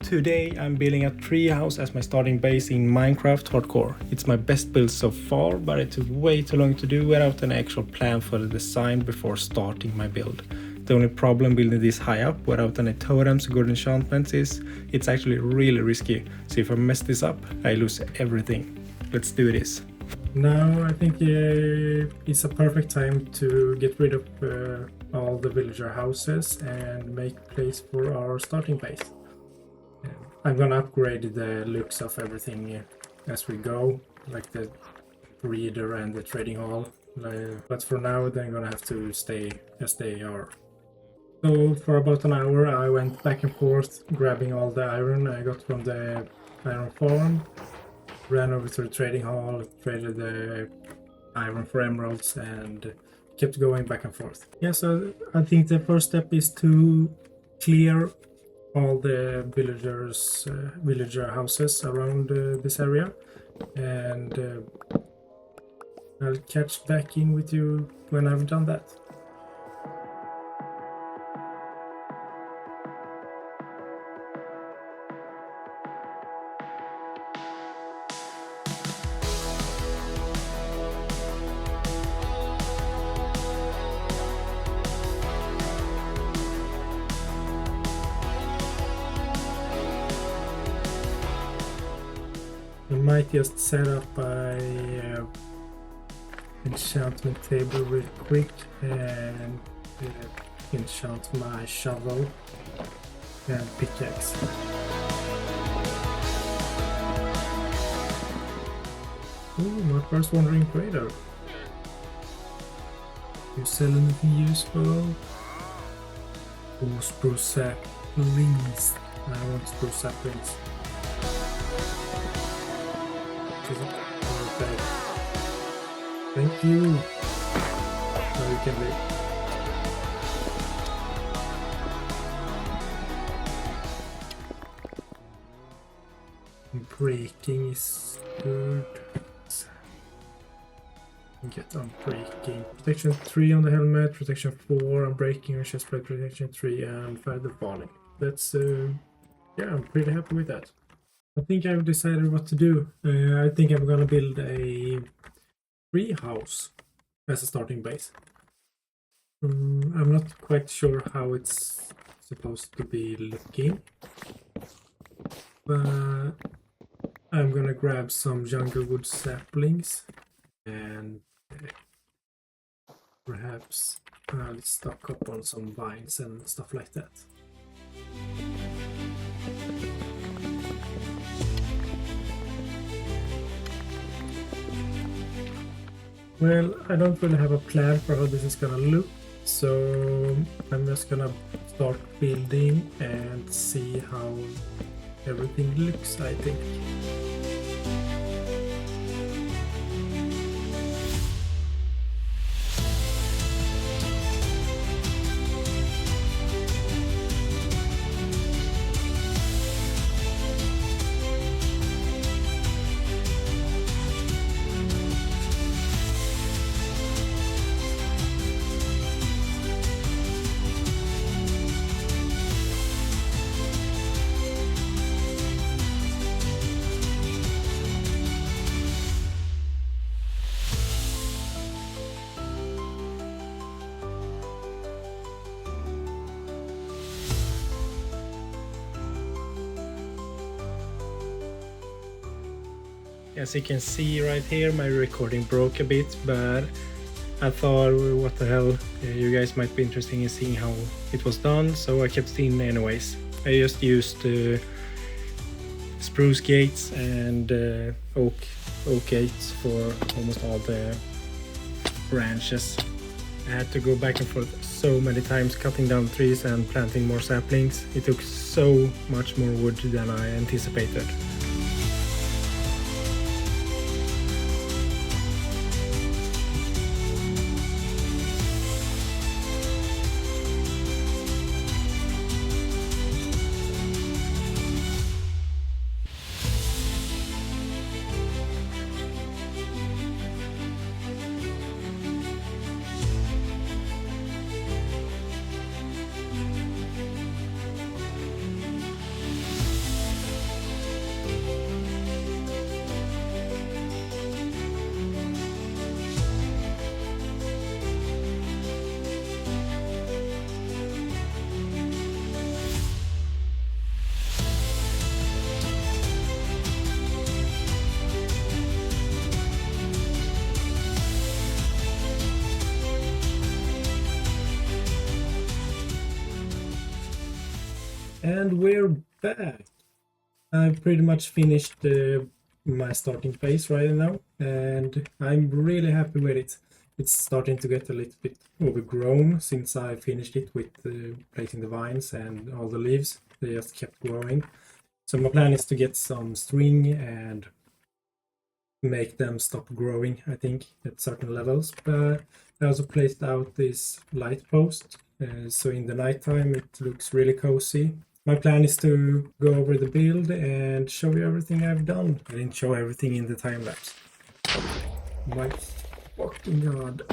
Today I'm building a treehouse as my starting base in Minecraft Hardcore. It's my best build so far, but it took way too long to do without an actual plan for the design before starting my build. The only problem building this high up without any totems or good enchantments is it's actually really risky, so if I mess this up, I lose everything. Let's do this. Now I think it's a perfect time to get rid of all the villager houses and make place for our starting base. I'm gonna upgrade the looks of everything as we go, like the breeder and the trading hall. But for now, they're gonna have to stay as they are. So for about an hour, I went back and forth, grabbing all the iron I got from the iron farm, ran over to the trading hall, traded the iron for emeralds, and kept going back and forth. Yeah, so I think the first step is to clear all the villager houses around this area, and I'll catch back in with you when I've done that. I might just set up a enchantment table real quick and enchant my shovel and pickaxe. Ooh, my first wandering trader. You sell anything useful? Oh, spruce saplings. I want spruce saplings. Perfect. Thank you. Now you can leave. Breaking is good. Get on breaking. Protection 3 on the helmet, protection 4 on breaking on chestplate, protection 3 and feather falling. That's yeah, I'm pretty happy with that. I think I've decided what to do. I think I'm gonna build a treehouse as a starting base. I'm not quite sure how it's supposed to be looking, but I'm gonna grab some jungle wood saplings and perhaps I'll stock up on some vines and stuff like that. Well, I don't really have a plan for how this is gonna look, so I'm just gonna start building and see how everything looks, I think. As you can see right here, my recording broke a bit, but I thought, what the hell, you guys might be interested in seeing how it was done, so I kept it in anyways. I just used spruce gates and oak gates for almost all the branches. I had to go back and forth so many times cutting down trees and planting more saplings. It took so much more wood than I anticipated. And we're back. I've pretty much finished my starting phase right now, and I'm really happy with it. It's starting to get a little bit overgrown since I finished it with placing the vines and all the leaves. They just kept growing. So my plan is to get some string and make them stop growing, I think, at certain levels. But I also placed out this light post, so in the nighttime it looks really cozy. My plan is to go over the build and show you everything I've done. I didn't show everything in the time lapse. My fucking god.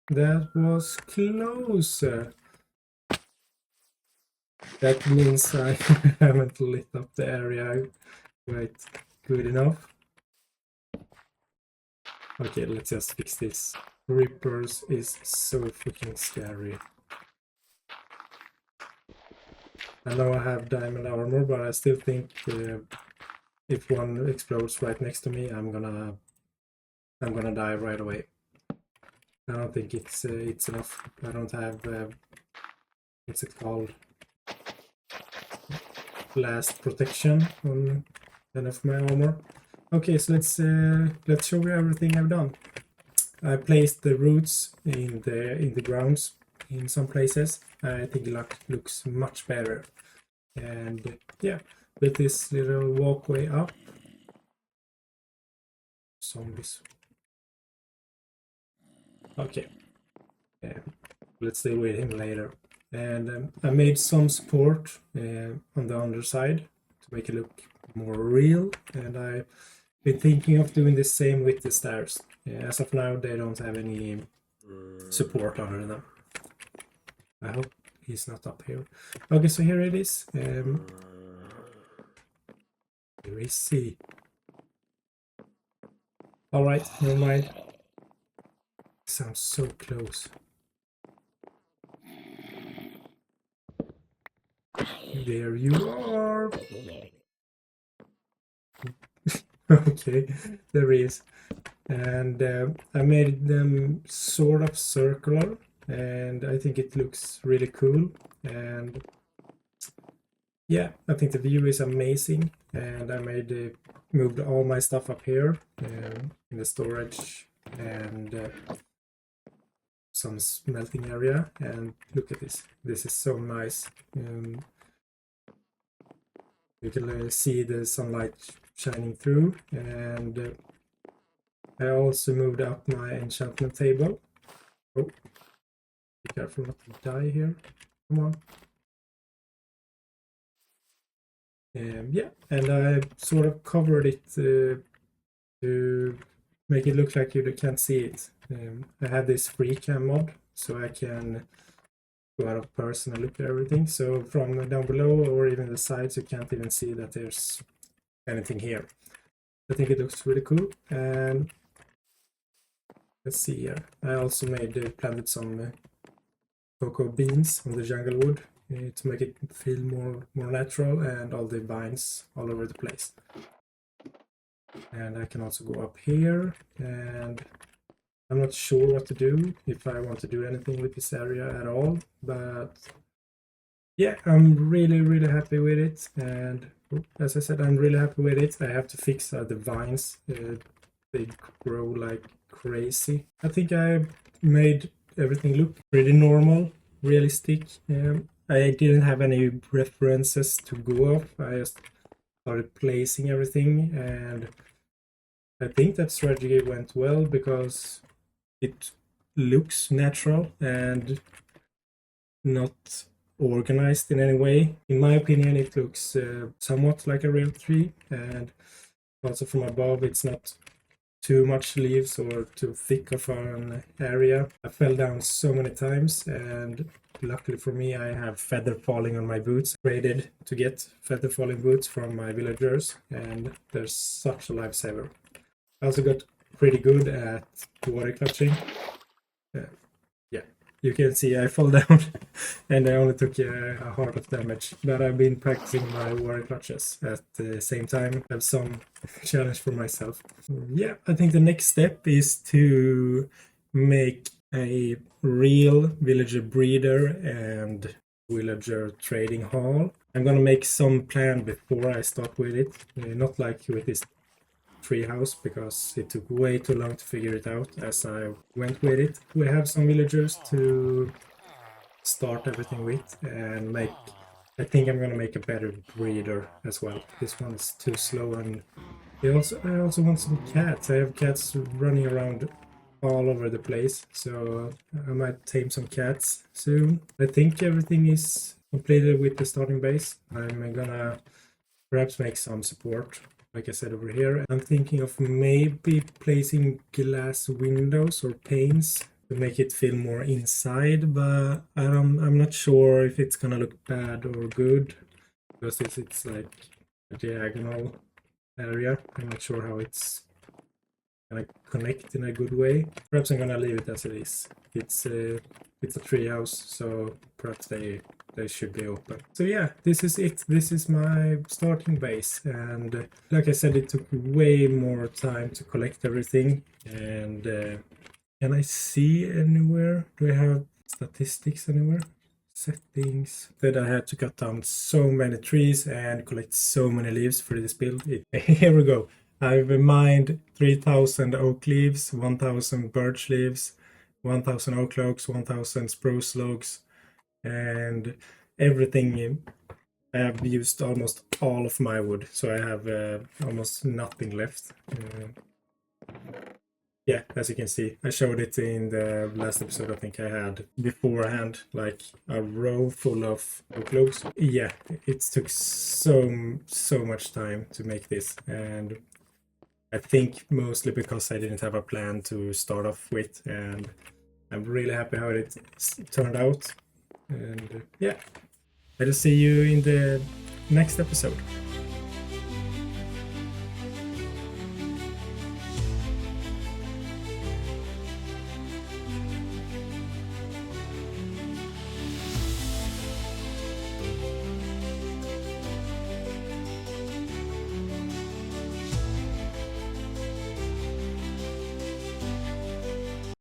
That was close. That means I haven't lit up the area quite good enough. Okay, let's just fix this. Reapers is so freaking scary. I know I have diamond armor, but I still think if one explodes right next to me, I'm gonna die right away. I don't think it's enough. I don't have what's it called? Blast protection on enough my armor. Okay, so let's show you everything I've done. I placed the roots in the grounds in some places. I think it looks much better. And yeah, with this little walkway up. Zombies. Okay. Let's deal with him later. And I made some support on the underside to make it look more real. And I've been thinking of doing the same with the stairs. As of now, they don't have any support under them. I hope he's not up here. Okay, so here it is. Where is he? Alright, never mind. Sounds so close. There you are. Okay, there he is. And I made them sort of circular, and I think it looks really cool. And yeah, I think the view is amazing. And I moved all my stuff up here in the storage and some smelting area. And look at this. This is so nice. You can see the sunlight shining through, and I also moved up my enchantment table. Oh, be careful not to die here. Come on. Yeah, and I sort of covered it to make it look like you can't see it. I have this free cam mod, so I can go out of person and look at everything. So from down below or even the sides, you can't even see that there's anything here. I think it looks really cool. And let's see here. I also planted some cocoa beans on the jungle wood to make it feel more natural, and all the vines all over the place. And I can also go up here, and I'm not sure what to do, if I want to do anything with this area at all, but yeah, I'm really happy with it. And as I said, I'm really happy with it. I have to fix the vines. They grow like crazy. I think I made everything look pretty normal, realistic. I didn't have any references to go off. I just started placing everything, and I think that strategy went well because it looks natural and not organized in any way. In my opinion, it looks somewhat like a real tree, and also from above it's not too much leaves or too thick of an area. I fell down so many times, and luckily for me I have feather falling on my boots. Traded to get feather falling boots from my villagers, and they're such a lifesaver. I also got pretty good at water clutching. Yeah, you can see I fall down and I only took a heart of damage, but I've been practicing my water clutches at the same time. I have some challenge for myself. Yeah, I think the next step is to make a real villager breeder and villager trading hall. I'm gonna make some plan before I start with it, not like with this treehouse, because it took way too long to figure it out as I went with it. We have some villagers to start everything with and make. I think I'm gonna make a better breeder as well. This one's too slow, and I also want some cats. I have cats running around all over the place, so I might tame some cats soon. I think everything is completed with the starting base. I'm gonna perhaps make some support, like I said over here. I'm thinking of maybe placing glass windows or panes to make it feel more inside, but I'm not sure if it's gonna look bad or good, because it's like a diagonal area. I'm not sure how it's gonna connect in a good way. Perhaps I'm gonna leave it as it is. It's a treehouse, so perhaps they should be open. So yeah, this is it. This is my starting base, and like I said, it took way more time to collect everything. And can I see anywhere? Do I have statistics anywhere? Settings. That I had to cut down so many trees and collect so many leaves for this build. Here we go. I've mined 3,000 oak leaves, 1,000 birch leaves, 1,000 oak logs, 1,000 spruce logs, and everything. I have used almost all of my wood, so I have almost nothing left. Yeah, as you can see, I showed it in the last episode. I think I had beforehand like a row full of oak logs. Yeah, it took so much time to make this, and I think mostly because I didn't have a plan to start off with, and I'm really happy how it turned out. And yeah, I'll see you in the next episode.